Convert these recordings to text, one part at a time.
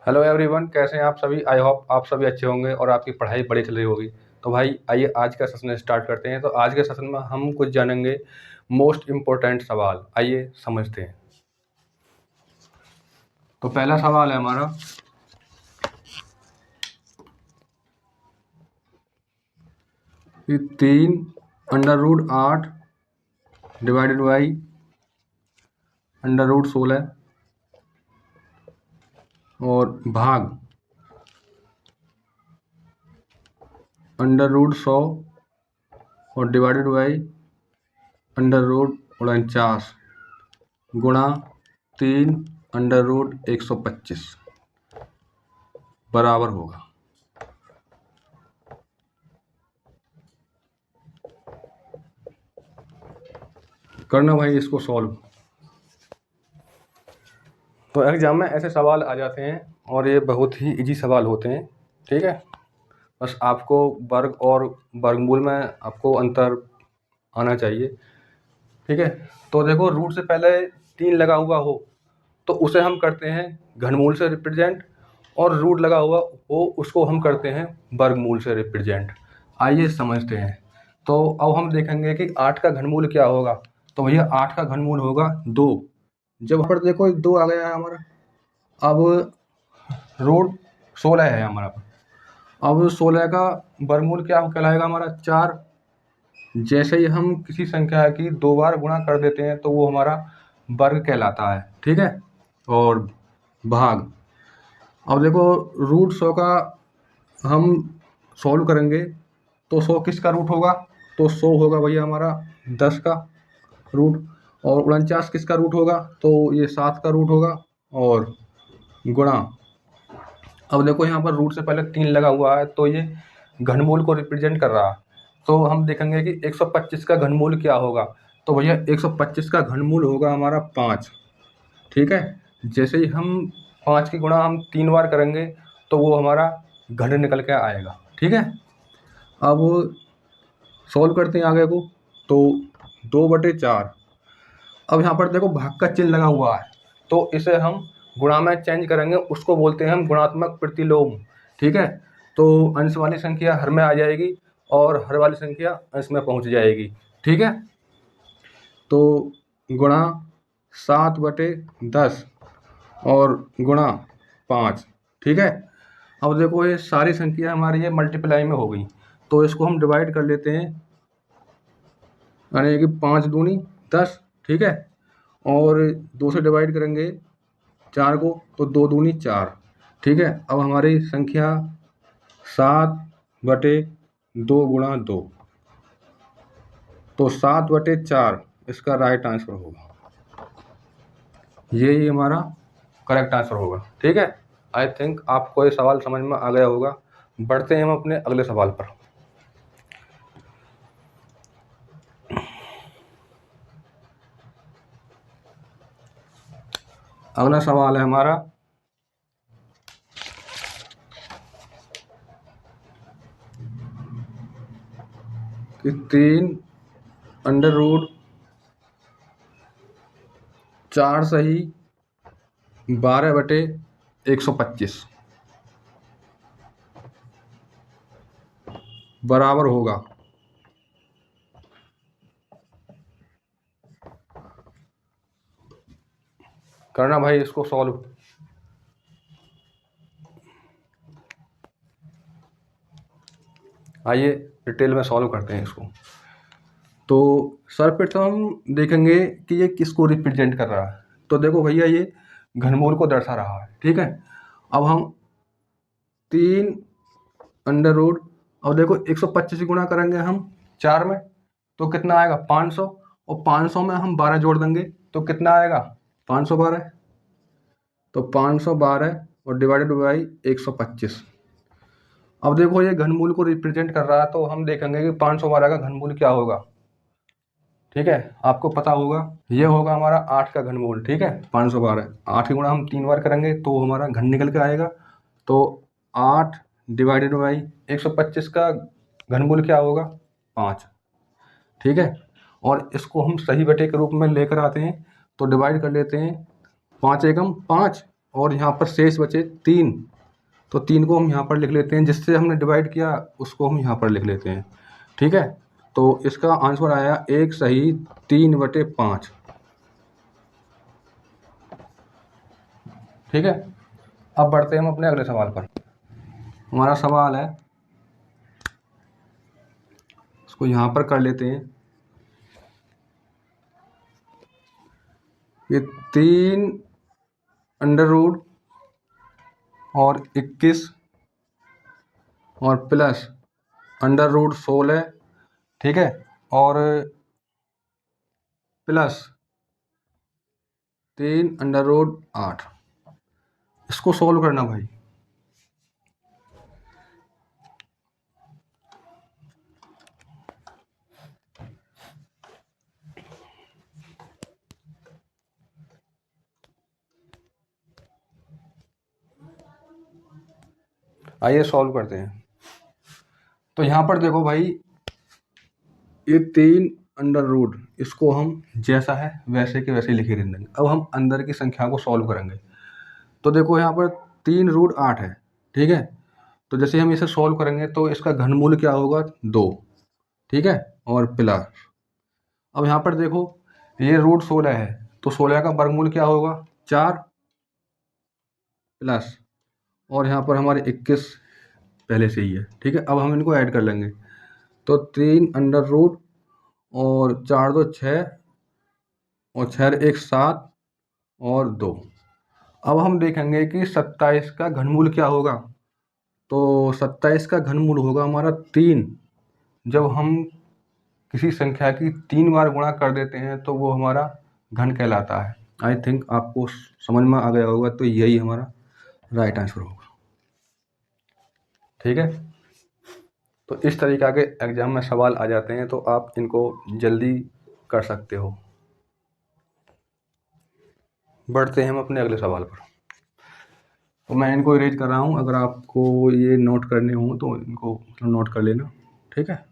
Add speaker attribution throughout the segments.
Speaker 1: Hello everyone, कैसे हैं आप सभी। आई होप आप सभी अच्छे होंगे और आपकी पढ़ाई बड़ी चल रही होगी। तो भाई आइए आज का सेशन स्टार्ट करते हैं। तो आज के सेशन में हम कुछ जानेंगे मोस्ट इम्पोर्टेंट सवाल। आइए समझते हैं। तो पहला सवाल है हमारा, कि 3√8 डिवाइडेड बाई √16 और भाग √100 और डिवाइडेड बाई √49 गुणा 3√125 बराबर होगा। करना भाई इसको सॉल्व। तो एग्जाम में ऐसे सवाल आ जाते हैं और ये बहुत ही इजी सवाल होते हैं। ठीक है, बस आपको वर्ग और वर्गमूल में आपको अंतर आना चाहिए। ठीक है, तो देखो रूट से पहले 3 लगा हुआ हो तो उसे हम करते हैं घनमूल से रिप्रेजेंट, और रूट लगा हुआ हो उसको हम करते हैं वर्गमूल से रिप्रेजेंट। आइए समझते हैं। तो अब हम देखेंगे कि 8 का घनमूल क्या होगा। तो भैया 8 का घनमूल होगा 2। जब पर देखो 2 आ गया है हमारा, अब √16 है हमारा। अब 16 का वर्गमूल क्या कहलाएगा हमारा 4। जैसे ही हम किसी संख्या की 2 बार गुणा कर देते हैं तो वो हमारा वर्ग कहलाता है। ठीक है, और भाग, अब देखो √100 का हम सॉल्व करेंगे तो 100 किसका रूट होगा, तो 100 होगा भैया हमारा 10 का रूट, और 49 किसका रूट होगा, तो ये 7 का रूट होगा, और गुणा, अब देखो यहाँ पर रूट से पहले 3 लगा हुआ है तो ये घनमूल को रिप्रेजेंट कर रहा है। तो हम देखेंगे कि 125 का घनमूल क्या होगा। तो भैया 125 का घनमूल होगा हमारा 5। ठीक है, जैसे ही हम 5 की गुणा हम 3 बार करेंगे तो वो हमारा घन निकल के आएगा। ठीक है, अब सॉल्व करते हैं आगे को। तो 2/4, अब यहाँ पर देखो भाग का चिन्ह लगा हुआ है तो इसे हम गुणा में चेंज करेंगे, उसको बोलते हैं हम गुणात्मक प्रतिलोम। ठीक है, तो अंश वाली संख्या हर में आ जाएगी और हर वाली संख्या अंश में पहुँच जाएगी। ठीक है, तो गुणा 7/10 और गुणा 5। ठीक है, अब देखो ये सारी संख्या हमारी ये मल्टीप्लाई में हो गई तो इसको हम डिवाइड कर लेते हैं, यानी कि 5 दूनी 10। ठीक है, और 2 से डिवाइड करेंगे 4 को तो 2 दूनी 4। ठीक है, अब हमारी संख्या 7/2 गुणा 2, तो 7/4 इसका राइट आंसर होगा। यही हमारा करेक्ट आंसर होगा। ठीक है, आई थिंक आपको ये सवाल समझ में आ गया होगा। बढ़ते हैं हम अपने अगले सवाल पर। अगला सवाल है हमारा, कि 3√4 सही 12/125 बराबर होगा। करना भाई इसको सॉल्व। आइए डिटेल में सॉल्व करते हैं इसको। तो सर्वप्रथम हम देखेंगे कि ये किसको रिप्रेजेंट कर रहा है। तो देखो भैया ये घनमूल को दर्शा रहा है। ठीक है, अब हम 3 अब देखो 125 गुणा करेंगे हम 4 में तो कितना आएगा 500, और 500 में हम 12 जोड़ देंगे तो कितना आएगा 512। तो 512 और डिवाइडेड बाई 125। अब देखो ये घनमूल को रिप्रेजेंट कर रहा है तो हम देखेंगे कि 512 का घनमूल क्या होगा। ठीक है, आपको पता होगा ये होगा हमारा 8 का घनमूल। ठीक है, 512 8 की गुणा हम 3 बार करेंगे तो हमारा घन निकल के आएगा। तो 8 डिवाइडेड बाई 125 का घनमूल क्या होगा 5। ठीक है, और इसको हम सही बटे के रूप में लेकर आते हैं तो डिवाइड कर लेते हैं, 5 एकम 5 और यहाँ पर शेष बचे 3, तो 3 को हम यहाँ पर लिख लेते हैं, जिससे हमने डिवाइड किया उसको हम यहाँ पर लिख लेते हैं। ठीक है, तो इसका आंसर आया 1 सही 3/5। ठीक है, अब बढ़ते हैं हम अपने अगले सवाल पर। हमारा सवाल है, इसको यहाँ पर कर लेते हैं। ये 3 अंडर रूट और 21 और प्लस अंडर रूट 16, ठीक है, और प्लस 3 अंडर रूट 8, इसको सॉल्व करना भाई। आइए सॉल्व करते हैं। तो यहाँ पर देखो भाई, ये 3 अंडर रूट, इसको हम जैसा है वैसे के वैसे लिखे रहने देंगे। अब हम अंदर की संख्या को सॉल्व करेंगे। तो देखो यहाँ पर 3 रूट 8 है, ठीक है, तो जैसे हम इसे सॉल्व करेंगे तो इसका घनमूल क्या होगा 2, ठीक है, और प्लस। अब यहाँ पर देखो ये रूट 16 है, तो 16 का वर्गमूल क्या होगा 4 प्लस, और यहाँ पर हमारे 21 पहले से ही है। ठीक है, अब हम इनको ऐड कर लेंगे। तो 3 अंडर रूट और 4 2 6 और 6 1 7 और 2। अब हम देखेंगे कि 27 का घनमूल क्या होगा। तो 27 का घनमूल होगा हमारा 3। जब हम किसी संख्या की 3 बार गुणा कर देते हैं तो वो हमारा घन कहलाता है। आई थिंक आपको समझ में आ गया होगा, तो यही हमारा राइट आंसर होगा। ठीक है, तो इस तरीक़ा के एग्जाम में सवाल आ जाते हैं, तो आप इनको जल्दी कर सकते हो। बढ़ते हैं हम अपने अगले सवाल पर। तो मैं इनको इरेज कर रहा हूँ, अगर आपको ये नोट करने हो तो इनको नोट कर लेना। ठीक है,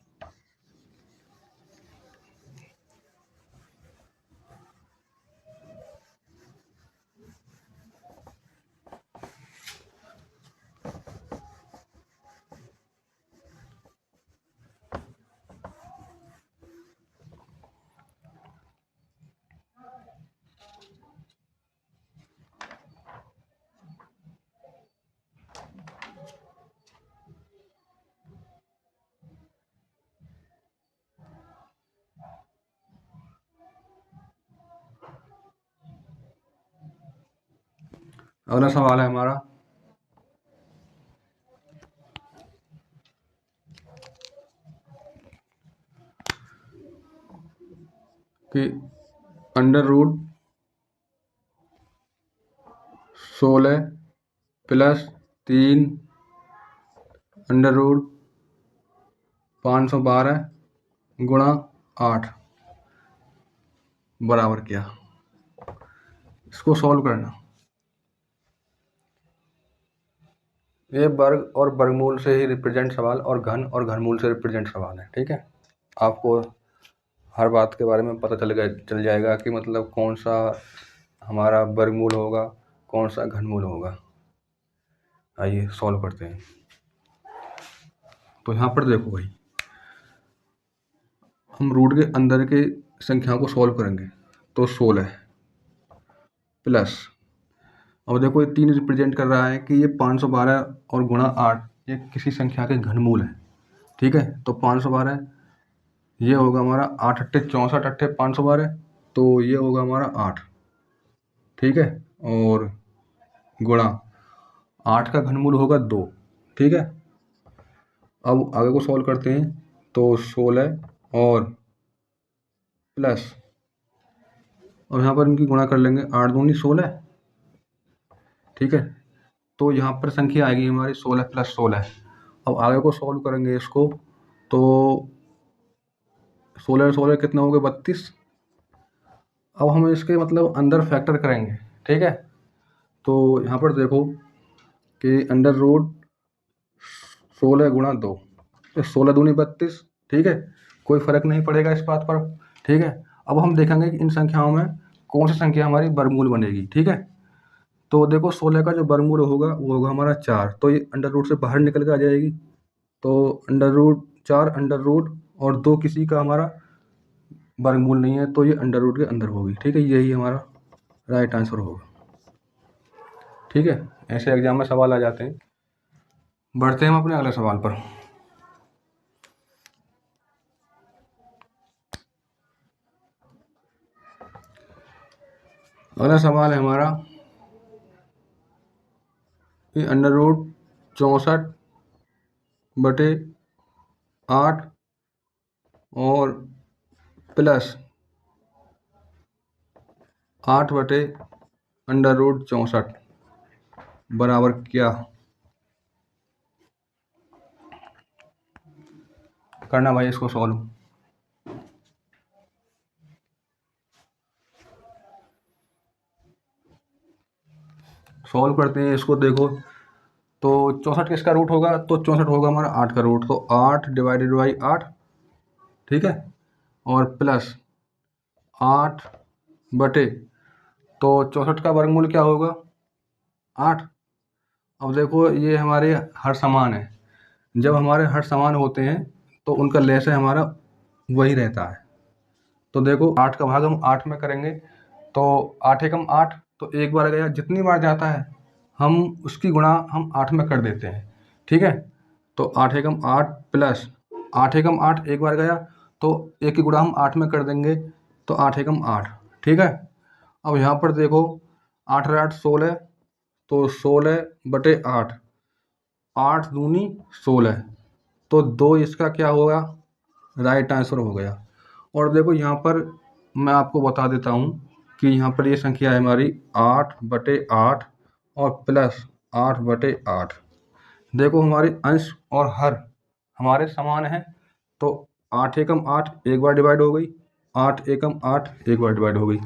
Speaker 1: अगला सवाल है हमारा कि under root 16 plus 3 under root 512 गुणा 8 बराबर क्या। इसको सॉल्व करना। ये वर्ग और वर्गमूल से ही रिप्रेजेंट सवाल, और घन और घनमूल से रिप्रेजेंट सवाल है। ठीक है, आपको हर बात के बारे में पता चल जाएगा कि मतलब कौन सा हमारा वर्गमूल होगा, कौन सा घनमूल होगा। आइए सॉल्व करते हैं। तो यहाँ पर देखो भाई, हम रूट के अंदर के संख्या को सॉल्व करेंगे। तो 16 प्लस, अब देखो ये 3 रिप्रेजेंट कर रहा है कि ये 512 और गुणा 8 ये किसी संख्या के घनमूल है। ठीक है, तो 512 ये होगा हमारा 8 अट्ठे 64 अट्ठे 512, तो ये होगा हमारा 8। ठीक है, और गुणा 8 का घनमूल होगा 2। ठीक है, अब आगे को सॉल्व करते हैं। तो 16 और प्लस, और यहाँ पर इनकी गुणा कर लेंगे, 8 दूनी 16। ठीक है, तो यहाँ पर संख्या आएगी हमारी 16 प्लस 16। अब आगे को सॉल्व करेंगे इसको, तो 16 16 कितना हो गए 32। अब हम इसके मतलब अंदर फैक्टर करेंगे। ठीक है, तो यहाँ पर देखो कि अंडर रूट 16 गुणा 2, तो 16 दूनी 32। ठीक है, कोई फ़र्क नहीं पड़ेगा इस बात पर। ठीक है, अब हम देखेंगे कि इन संख्याओं में कौन सी संख्या हमारी वर्गमूल बनेगी। ठीक है, तो देखो 16 का जो वर्गमूल होगा वो होगा हमारा 4, तो ये अंडर रूट से बाहर निकल के आ जाएगी। तो अंडर रूट 4 अंडर रूट और 2 किसी का हमारा वर्गमूल नहीं है, तो ये अंडर रूट के अंदर होगी। ठीक है, यही हमारा राइट आंसर होगा। ठीक है, ऐसे एग्जाम में सवाल आ जाते हैं। बढ़ते हैं हम अपने अगले सवाल पर। अगला सवाल है हमारा कि अंडर रूट 64/8 और प्लस 8/√64 बराबर क्या? करना भाई इसको सॉल्व। सॉल्व करते हैं इसको। देखो, तो 64 किसका रूट होगा? तो 64 होगा हमारा 8 का रूट, तो 8 डिवाइडेड बाई 8, ठीक है, और प्लस 8 बटे, तो 64 का वर्गमूल क्या होगा? 8। अब देखो ये हमारे हर समान है, जब हमारे हर समान होते हैं तो उनका लेस है हमारा वही रहता है। तो देखो 8 का भाग हम 8 में करेंगे, तो 8 एकम 8, तो एक बार गया, जितनी बार जाता है हम उसकी गुणा हम 8 में कर देते हैं। ठीक है, तो 8 एकम 8 प्लस 8 एकम 8 एक बार गया, तो एक की गुणा हम 8 में कर देंगे, तो 8 एकम 8। ठीक है, अब यहाँ पर देखो 8 और 8 16, तो 16/8, 8 दूनी 16, तो 2 इसका क्या होगा? राइट आंसर हो गया। और देखो यहाँ पर मैं आपको बता देता हूँ कि यहाँ पर ये संख्या है हमारी 8/8 और प्लस 8/8। देखो हमारे अंश और हर हमारे समान हैं, तो 8 एकम 8 एक बार डिवाइड हो गई, 8 एकम 8 एक बार डिवाइड हो गई,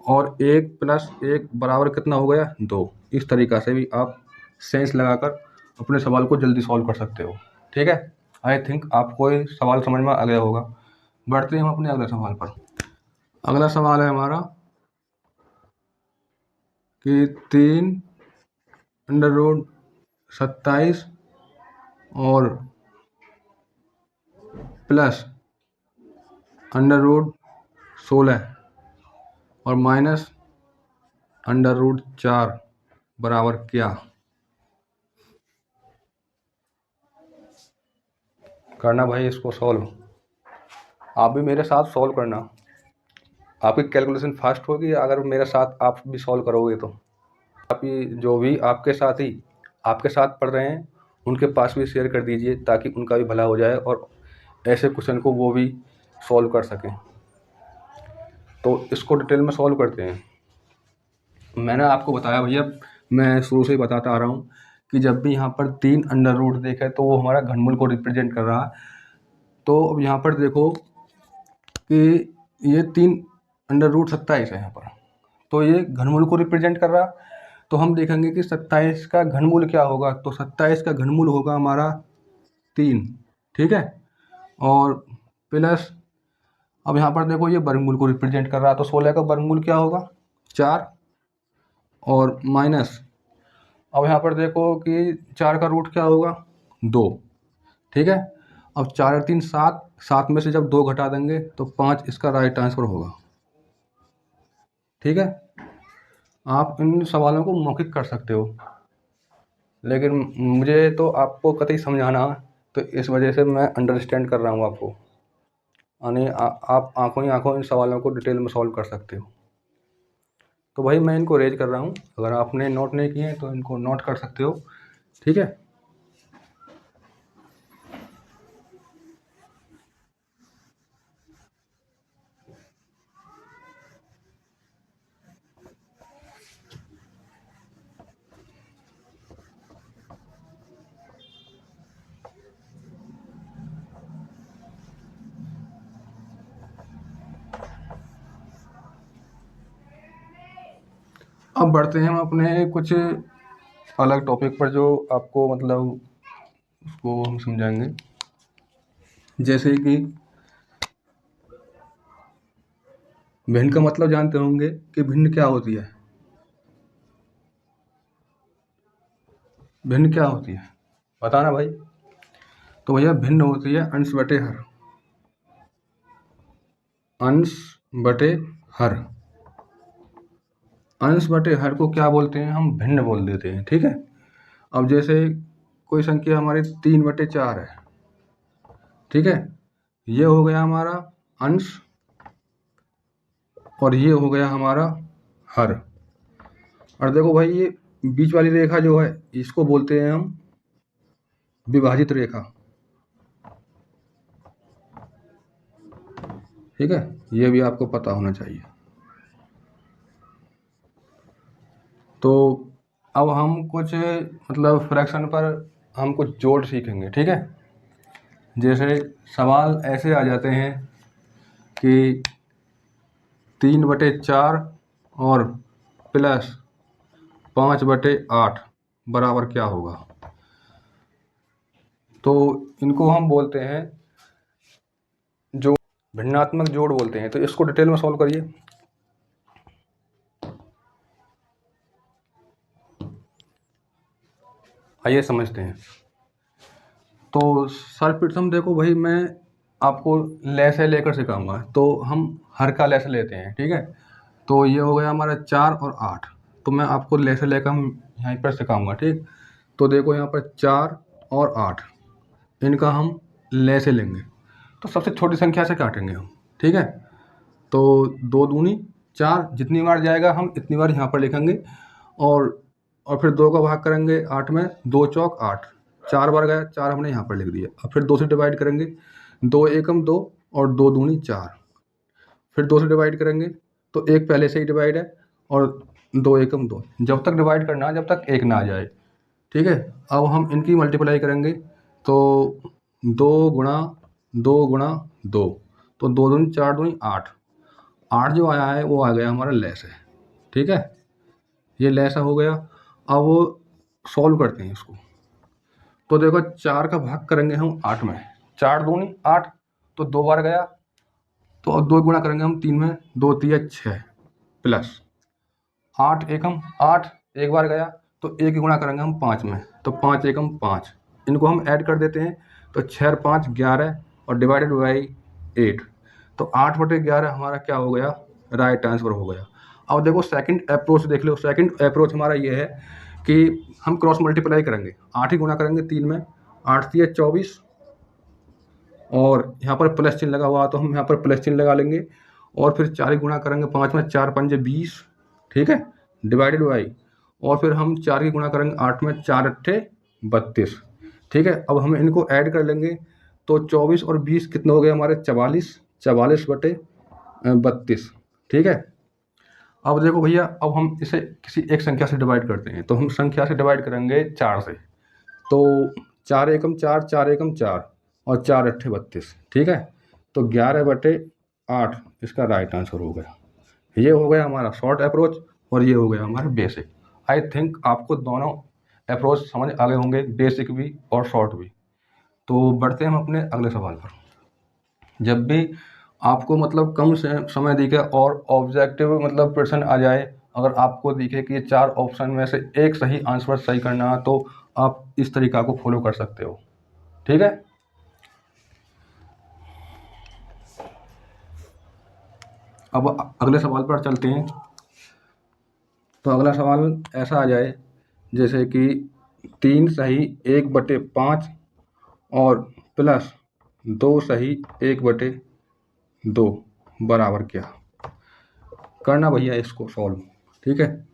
Speaker 1: और 1 प्लस 1 बराबर कितना हो गया? 2। इस तरीक़ा से भी आप सेंस लगाकर अपने सवाल को जल्दी सॉल्व कर सकते हो। ठीक है, आई थिंक आपको ये सवाल समझ में आ गया होगा। बढ़ते हैं हम अपने अगले सवाल पर। अगला सवाल है हमारा कि 3√27 और प्लस √16 और माइनस √4 बराबर क्या? करना भाई इसको सॉल्व। आप भी मेरे साथ सॉल्व करना। आपकी कैलकुलेशन फास्ट होगी अगर मेरे साथ आप भी सॉल्व करोगे तो। आप ही जो भी आपके साथी आपके साथ पढ़ रहे हैं उनके पास भी शेयर कर दीजिए, ताकि उनका भी भला हो जाए और ऐसे क्वेश्चन को वो भी सॉल्व कर सकें। तो इसको डिटेल में सॉल्व करते हैं। मैंने आपको बताया भैया, मैं शुरू से ही बताता आ रहा हूँ कि जब भी यहाँ पर 3 अंडर रूट देखे तो वो हमारा घनमूल को रिप्रेजेंट कर रहा है। तो अब यहाँ पर देखो कि ये 3√27 है यहाँ पर, तो ये घनमूल को रिप्रेजेंट कर रहा। तो हम देखेंगे कि 27 का घनमूल क्या होगा, तो 27 का घनमूल होगा हमारा 3। ठीक है, और प्लस अब यहाँ पर देखो ये वर्गमूल को रिप्रेजेंट कर रहा है, तो 16 का वर्गमूल क्या होगा? 4, और माइनस अब यहाँ पर देखो कि 4 का रूट क्या होगा? 2। ठीक है, अब 4 और 3 7, 7 में से जब 2 घटा देंगे तो 5 इसका राइट आंसर होगा। ठीक है, आप इन सवालों को मौखिक कर सकते हो, लेकिन मुझे तो आपको कतई समझाना है, तो इस वजह से मैं अंडरस्टैंड कर रहा हूँ आपको, यानी आप आंखों ही आंखों इन सवालों को डिटेल में सॉल्व कर सकते हो। तो भाई मैं इनको रेज कर रहा हूँ, अगर आपने नोट नहीं किए हैं तो इनको नोट कर सकते हो। ठीक है, अब बढ़ते हैं हम अपने कुछ अलग टॉपिक पर, जो आपको मतलब उसको हम समझाएंगे। जैसे कि भिन्न का मतलब जानते होंगे कि भिन्न क्या होती है? भिन्न क्या होती है बताना भाई। तो भैया भिन्न होती है अंश बटे हर। अंश बटे हर। अंश बटे हर को क्या बोलते हैं, हम भिन्न बोल देते हैं। ठीक है। अब जैसे कोई संख्या हमारी 3/4 है। ठीक है। ये हो गया हमारा अंश और ये हो गया हमारा हर। और देखो भाई ये बीच वाली रेखा जो है इसको बोलते हैं हम विभाजित रेखा। ठीक है। ये भी आपको पता होना चाहिए। तो अब हम कुछ मतलब फ्रैक्शन पर हम कुछ जोड़ सीखेंगे। ठीक है। जैसे सवाल ऐसे आ जाते हैं कि 3/4 और प्लस 5/8 बराबर क्या होगा। तो इनको हम बोलते हैं जो भिन्नात्मक जोड़ बोलते हैं। तो इसको डिटेल में सॉल्व करिए। आइए समझते हैं। तो सर्वप्रथम देखो भाई मैं आपको लैसे लेकर सिखाऊंगा। तो हम हर का लैसे लेते हैं। ठीक है। तो ये हो गया हमारा 4 और 8। तो मैं आपको लैसे लेकर हम यहाँ पर सिखाऊंगा। ठीक। तो देखो यहाँ पर 4 और 8 इनका हम लैसे लेंगे। तो सबसे छोटी संख्या से काटेंगे हम। ठीक है। तो 2 दूनी 4, जितनी बार जाएगा हम इतनी बार यहाँ पर लिखेंगे। और फिर 2 का भाग करेंगे 8 में, 2 चौक 8, 4 बार गया 4 हमने यहाँ पर लिख दिया। अब फिर 2 से डिवाइड करेंगे, 2 एकम 2 और 2 दूनी 4। फिर 2 से डिवाइड करेंगे तो 1 पहले से ही डिवाइड है और 2 एकम 2, जब तक डिवाइड करना जब तक 1 ना आ जाए। ठीक है। अब हम इनकी मल्टीप्लाई करेंगे तो 2 गुणा 2 गुणा 2, तो 2 दूनी 4 दूनी 8। 8 जो आया है वो आ गया हमारा लैस है। ठीक है। ये लैसा हो गया। अब सॉल्व करते हैं इसको। तो देखो 4 का भाग करेंगे हम 8 में, 4 दूनी 8, तो 2 बार गया। तो अब 2 गुणा करेंगे हम 3 में, 2 तिया 6 प्लस 8 एकम 8, एक बार गया। तो 1 गुणा करेंगे हम 5 में, तो 5 एकम 5। इनको हम ऐड कर देते हैं तो 6 और 5 11 और डिवाइडेड बाई 8। तो 8/11 हमारा क्या हो गया, राइट आंसर हो गया। अब देखो सेकंड अप्रोच देख लो। सेकंड अप्रोच हमारा ये है कि हम क्रॉस मल्टीप्लाई करेंगे। 8 ही गुणा करेंगे 3 में, 8 तिया 24 और यहाँ पर प्लस चिन्ह लगा हुआ तो हम यहाँ पर प्लस चिन्ह लगा लेंगे। और फिर 4 ही गुणा करेंगे 5 में, 4 पंजे 20। ठीक है। डिवाइडेड बाई, और फिर हम 4 की गुणा करेंगे 8 में, 4 अट्ठे 32। ठीक है। अब हम इनको ऐड कर लेंगे तो 24 और 20 कितने हो गए हमारे 44, 44/32। ठीक है। अब देखो भैया अब हम इसे किसी एक संख्या से डिवाइड करते हैं। तो हम संख्या से डिवाइड करेंगे 4 से। तो 4 एकम 4, 4 एकम 4 और 4 अट्ठे 32। ठीक है। तो 11/8 इसका राइट आंसर हो गया। ये हो गया हमारा शॉर्ट अप्रोच और ये हो गया हमारा बेसिक। आई थिंक आपको दोनों अप्रोच समझ आ गए होंगे, बेसिक भी और शॉर्ट भी। तो बढ़ते हैं हम अपने अगले सवाल पर। जब भी आपको मतलब कम समय दिखे और ऑब्जेक्टिव मतलब प्रश्न आ जाए, अगर आपको दिखे कि ये 4 ऑप्शन में से एक सही आंसर सही करना है तो आप इस तरीका को फॉलो कर सकते हो। ठीक है। अब अगले सवाल पर चलते हैं। तो अगला सवाल ऐसा आ जाए जैसे कि 3 सही 1/5 और प्लस 2 सही 1/2 बराबर क्या। करना भैया इसको सॉल्व। ठीक है।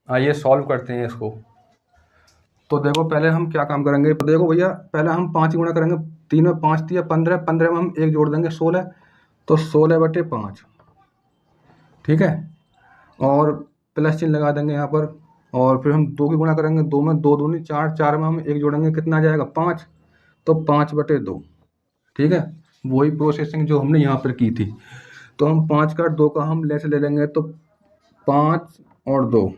Speaker 1: आइए सॉल्व करते हैं इसको। तो देखो पहले हम क्या काम करेंगे। तो देखो भैया पहले हम 5 गुणा करेंगे। 3 में 5 दिया 15, 15 में हम 1 जोड़ देंगे 16, तो 16/5। ठीक है। और प्लस चिन्ह लगा देंगे यहाँ पर। और फिर हम 2 की गुणा करेंगे, 2 में 2 दूनी 4, 4 में हम 1 जोड़ेंगे, कितना आ जाएगा 5, तो 5/2। ठीक है। वही प्रोसेसिंग जो हमने यहाँ पर की थी। तो हम 5 का 2 का हम लेस ले लेंगे तो 5 और 2।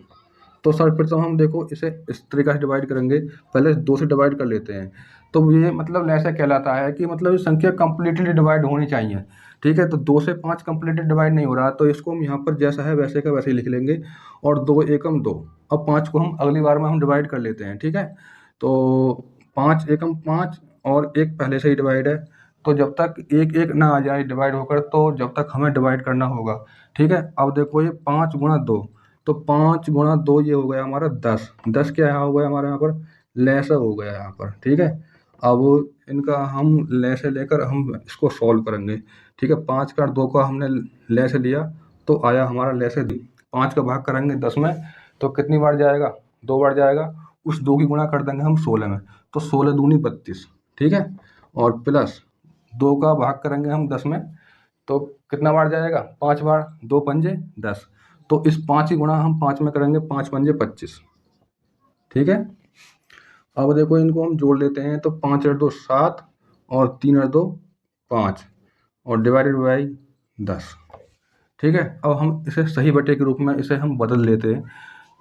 Speaker 1: तो सर्वप्रथम हम देखो इसे इस तरीका से डिवाइड करेंगे। पहले 2 से डिवाइड कर लेते हैं। तो ये मतलब ऐसा कहलाता है कि मतलब संख्या कंप्लीटली डिवाइड होनी चाहिए। ठीक है, तो 2 से 5 कंप्लीटली डिवाइड नहीं हो रहा, तो इसको हम यहाँ पर जैसा है वैसे का वैसे ही लिख लेंगे, और 2 एकम 2। अब 5 को हम अगली बार में हम डिवाइड कर लेते हैं। ठीक है, तो 5 एकम 5 और 1 पहले से ही डिवाइड है, तो जब तक 1 1 ना आ जाए डिवाइड होकर, तो जब तक हमें डिवाइड करना होगा। ठीक है, अब देखो ये 5 गुणा 2, तो 5 गुणा 2 ये हो गया हमारा 10। 10 क्या हो गया हमारा यहाँ पर, लैसा हो गया यहाँ पर। ठीक है, अब इनका हम लैसे लेकर हम इसको सॉल्व करेंगे। ठीक है, 5 का 2 का हमने लैसे लिया, तो आया हमारा लैसे 5 का भाग करेंगे 10 में, तो कितनी बार जाएगा, 2 बार जाएगा। उस 2 की गुणा कर देंगे हम 16 में, तो 16 दूनी 32। ठीक है, और प्लस 2 का भाग करेंगे हम 10 में, तो कितना बार जाएगा, 5 बार। 2 पंजे 10, तो इस 5 की गुणा हम 5 में करेंगे, 5 पंजे 25। ठीक है, अब देखो इनको हम जोड़ लेते हैं, तो 5 और 2 7 और 3 और 2 5 और डिवाइडेड बाई 10। ठीक है, अब हम इसे सही बटे के रूप में इसे हम बदल लेते हैं।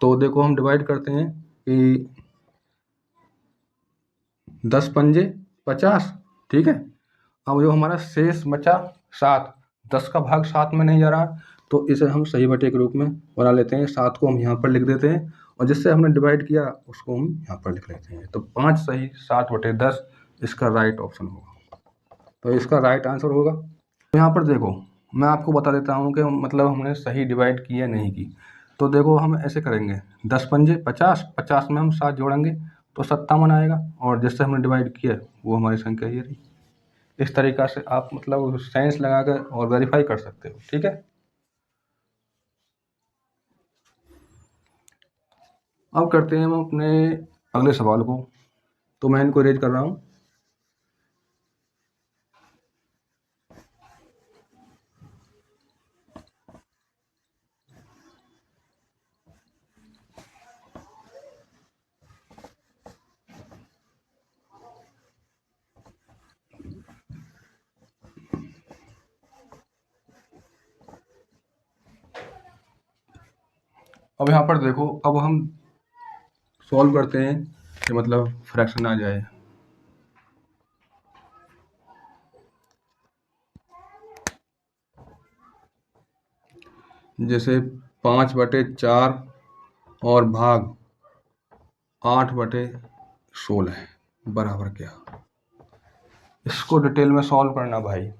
Speaker 1: तो देखो हम डिवाइड करते हैं कि 10 पंजे 50। ठीक है, अब जो हमारा शेष बचा 7, 10 का भाग 7 में नहीं जा रहा, तो इसे हम सही बटे के रूप में बना लेते हैं। 7 को हम यहाँ पर लिख देते हैं, और जिससे हमने डिवाइड किया उसको हम यहाँ पर लिख लेते हैं। तो 5 सही 7 बटे 10 इसका राइट ऑप्शन होगा, तो इसका राइट आंसर होगा। तो यहाँ पर देखो मैं आपको बता देता हूँ कि मतलब हमने सही डिवाइड की या नहीं की। तो देखो हम ऐसे करेंगे, 10 पंजे 50, 50 में हम 7 जोड़ेंगे तो 57 आएगा, और जिससे हमने डिवाइड किया वो हमारी संख्या ये रही। इस तरीक़ा से आप मतलब साइंस लगाकर और वेरीफाई कर सकते हो। ठीक है, अब करते हैं हम अपने अगले सवाल को। तो मैं इनको रेज कर रहा हूँ। अब यहाँ पर देखो, अब हम सॉल्व करते हैं कि मतलब फ्रैक्शन आ जाए। जैसे 5 बटे 4 और भाग 8 बटे 16 बराबर क्या। इसको डिटेल में सॉल्व करना भाई।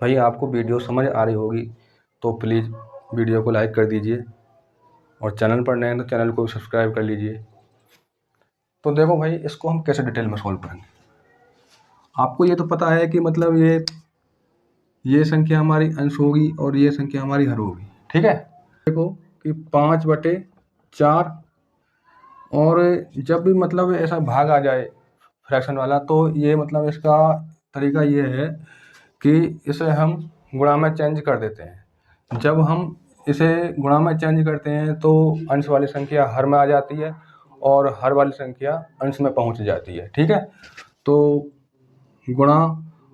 Speaker 1: भाई आपको वीडियो समझ आ रही होगी तो प्लीज़ वीडियो को लाइक कर दीजिए, और चैनल पर नए हैं तो चैनल को सब्सक्राइब कर लीजिए। तो देखो भाई इसको हम कैसे डिटेल में सॉल्व करेंगे। आपको ये तो पता है कि मतलब ये संख्या हमारी अंश होगी और ये संख्या हमारी हर होगी। ठीक है, देखो कि 5 बटे 4, और जब भी मतलब ऐसा भाग आ जाए फ्रैक्शन वाला, तो ये मतलब इसका तरीका ये है कि इसे हम गुणा में चेंज कर देते हैं। जब हम इसे गुणा में चेंज करते हैं तो अंश वाली संख्या हर में आ जाती है, और हर वाली संख्या अंश में पहुंच जाती है। ठीक है, तो गुणा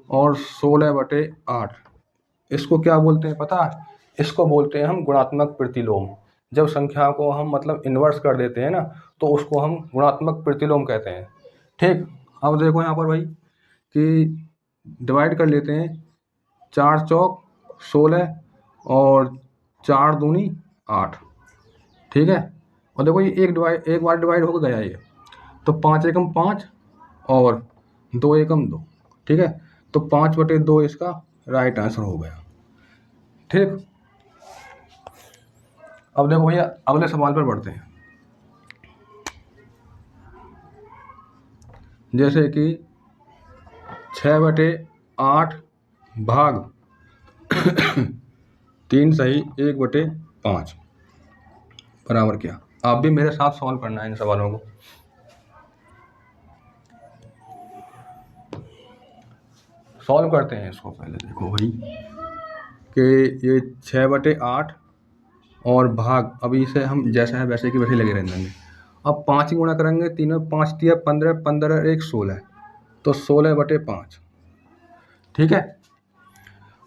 Speaker 1: और 16 बटे 8, इसको क्या बोलते हैं पता है, इसको बोलते हैं हम गुणात्मक प्रतिलोम। जब संख्या को हम मतलब इन्वर्स कर देते हैं ना, तो उसको हम गुणात्मक प्रतिलोम कहते हैं। ठीक, अब देखो यहाँ पर भाई कि डिवाइड कर लेते हैं, 4 चौक 16 और 4 दूनी 8। ठीक है, और देखो ये एक बार डिवाइड हो गया ये, तो 5 एकम 5 और 2 एकम 2। ठीक है, तो 5 बटे 2 इसका राइट आंसर हो गया। ठीक, अब देखो भैया अगले सवाल पर बढ़ते हैं। जैसे कि 6 बटे 8 भाग 3 सही 1 बटे 5 बराबर क्या। आप भी मेरे साथ सॉल्व करना है इन सवालों को। सॉल्व करते हैं इसको। पहले देखो भाई कि ये 6 बटे 8 और भाग, अभी इसे हम जैसा है वैसे की वैसे लगे रहने देंगे। अब 5 ही गुणा करेंगे, तीनों 5 दिया 15, 15 1 16, तो 16 बटे 5। ठीक है,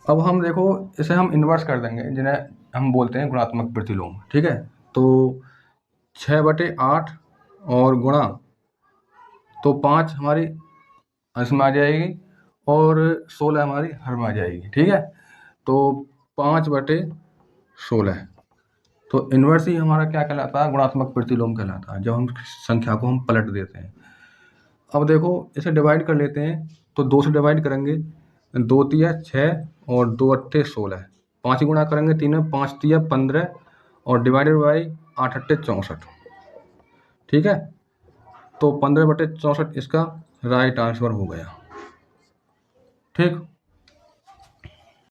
Speaker 1: अब हम देखो इसे हम इन्वर्स कर देंगे, जिन्हें हम बोलते हैं गुणात्मक प्रतिलोम। ठीक है, तो 6/8 और गुणा, तो 5 हमारी अंश में आ जाएगी और 16 हमारी हर में आ जाएगी। ठीक है, तो 5/16। तो इन्वर्स ही हमारा क्या कहलाता है, गुणात्मक प्रतिलोम कहलाता है, जब हम संख्या को हम पलट देते हैं। अब देखो इसे डिवाइड कर लेते हैं, तो 2 से डिवाइड करेंगे, 2 तिया 6 और 2 अट्ठे 16, 5 गुणा करेंगे 3 में, 5 तिया 15 और डिवाइडेड बाई 8 अट्ठे 64। ठीक है, तो 15/64 इसका राइट आंसर हो गया। ठीक।